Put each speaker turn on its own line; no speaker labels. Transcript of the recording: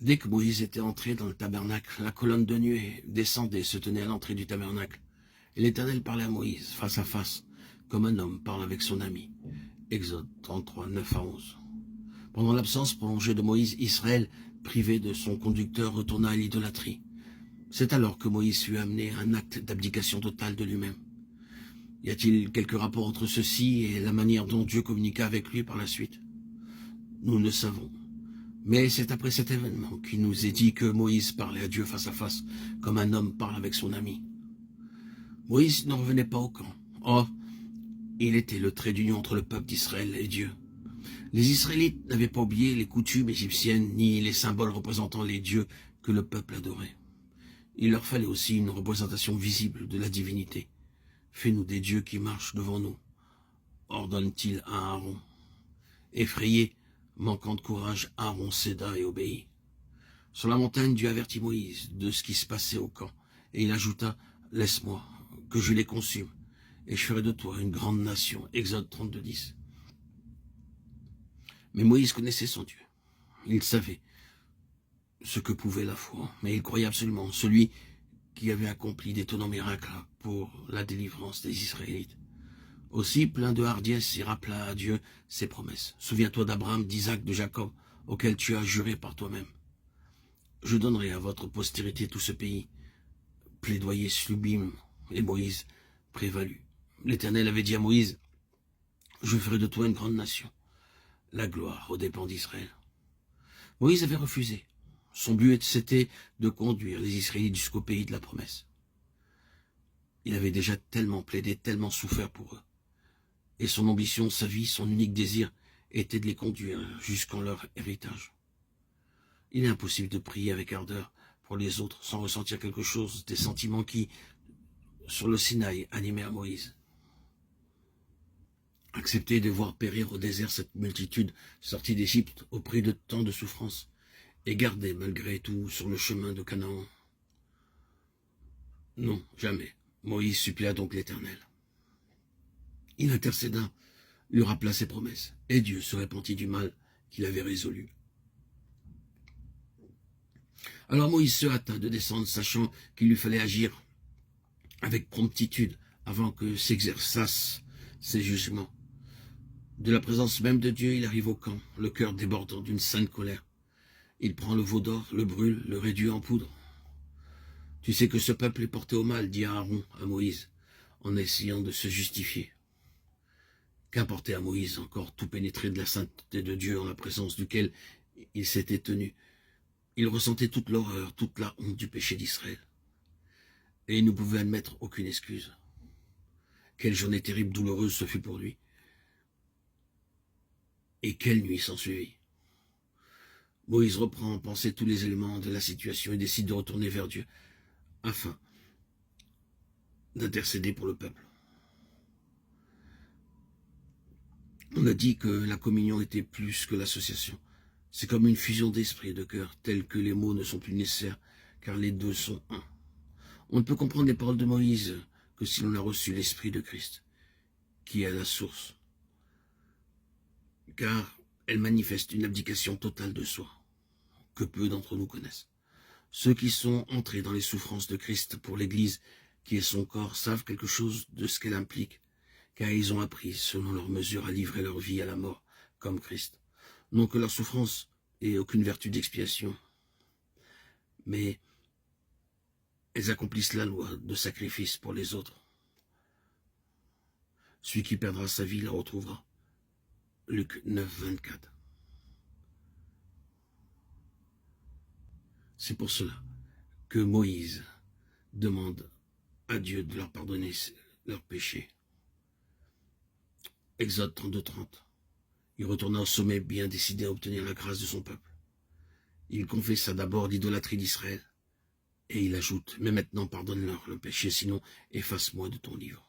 Dès que Moïse était entré dans le tabernacle, la colonne de nuée descendait et se tenait à l'entrée du tabernacle. Et l'Éternel parlait à Moïse, face à face, comme un homme parle avec son ami. Exode 33, 9 à 11. Pendant l'absence prolongée de Moïse, Israël, privé de son conducteur, retourna à l'idolâtrie. C'est alors que Moïse fut amené à un acte d'abdication totale de lui-même. Y a-t-il quelque rapport entre ceci et la manière dont Dieu communiqua avec lui par la suite? Nous ne savons. Mais c'est après cet événement qu'il nous est dit que Moïse parlait à Dieu face à face, comme un homme parle avec son ami. Moïse n'en revenait pas au camp. Oh, il était le trait d'union entre le peuple d'Israël et Dieu. Les Israélites n'avaient pas oublié les coutumes égyptiennes, ni les symboles représentant les dieux que le peuple adorait. Il leur fallait aussi une représentation visible de la divinité. Fais-nous des dieux qui marchent devant nous, ordonne-t-il à Aaron. Effrayé, manquant de courage, Aaron céda et obéit. Sur la montagne, Dieu avertit Moïse de ce qui se passait au camp, et il ajouta, « Laisse-moi, que je les consume, et je ferai de toi une grande nation. » Exode 32, 10. Mais Moïse connaissait son Dieu. Il savait ce que pouvait la foi, mais il croyait absolument en celui qui avait accompli d'étonnants miracles pour la délivrance des Israélites. Aussi, plein de hardiesse, il rappela à Dieu ses promesses. « Souviens-toi d'Abraham, d'Isaac, de Jacob, auquel tu as juré par toi-même. Je donnerai à votre postérité tout ce pays. » Plaidoyer sublime, et Moïse prévalut. L'Éternel avait dit à Moïse, « Je ferai de toi une grande nation, la gloire aux dépens d'Israël. » Moïse avait refusé. Son but c'était de conduire les Israélites jusqu'au pays de la promesse. Il avait déjà tellement plaidé, tellement souffert pour eux. Et son ambition, sa vie, son unique désir était de les conduire jusqu'en leur héritage. Il est impossible de prier avec ardeur pour les autres sans ressentir quelque chose des sentiments qui, sur le Sinaï, animèrent Moïse. Accepter de voir périr au désert cette multitude sortie d'Égypte au prix de tant de souffrances et garder malgré tout sur le chemin de Canaan. Non, jamais. Moïse supplia donc l'Éternel. Il intercéda, lui rappela ses promesses, et Dieu se repentit du mal qu'il avait résolu. Alors Moïse se hâta de descendre, sachant qu'il lui fallait agir avec promptitude avant que s'exerçassent ses jugements. De la présence même de Dieu, il arrive au camp, le cœur débordant d'une sainte colère. Il prend le veau d'or, le brûle, le réduit en poudre. « Tu sais que ce peuple est porté au mal, dit Aaron à Moïse, en essayant de se justifier. » Qu'importait à Moïse encore tout pénétré de la sainteté de Dieu en la présence duquel il s'était tenu. Il ressentait toute l'horreur, toute la honte du péché d'Israël. Et il ne pouvait admettre aucune excuse. Quelle journée terrible, douloureuse ce fut pour lui. Et quelle nuit s'ensuivit. Moïse reprend en pensée tous les éléments de la situation et décide de retourner vers Dieu afin d'intercéder pour le peuple. On a dit que la communion était plus que l'association. C'est comme une fusion d'esprit et de cœur, telle que les mots ne sont plus nécessaires, car les deux sont un. On ne peut comprendre les paroles de Moïse que si l'on a reçu l'Esprit de Christ, qui est à la source, car elle manifeste une abdication totale de soi, que peu d'entre nous connaissent. Ceux qui sont entrés dans les souffrances de Christ pour l'Église, qui est son corps, savent quelque chose de ce qu'elle implique, car ils ont appris, selon leur mesure, à livrer leur vie à la mort, comme Christ. Non que leur souffrance ait aucune vertu d'expiation, mais elles accomplissent la loi de sacrifice pour les autres. Celui qui perdra sa vie la retrouvera. Luc 9, 24. C'est pour cela que Moïse demande à Dieu de leur pardonner leurs péchés. Exode 32, 30. Il retourna au sommet bien décidé à obtenir la grâce de son peuple. Il confessa d'abord l'idolâtrie d'Israël, et il ajoute, « Mais maintenant pardonne-leur le péché, sinon efface-moi de ton livre. »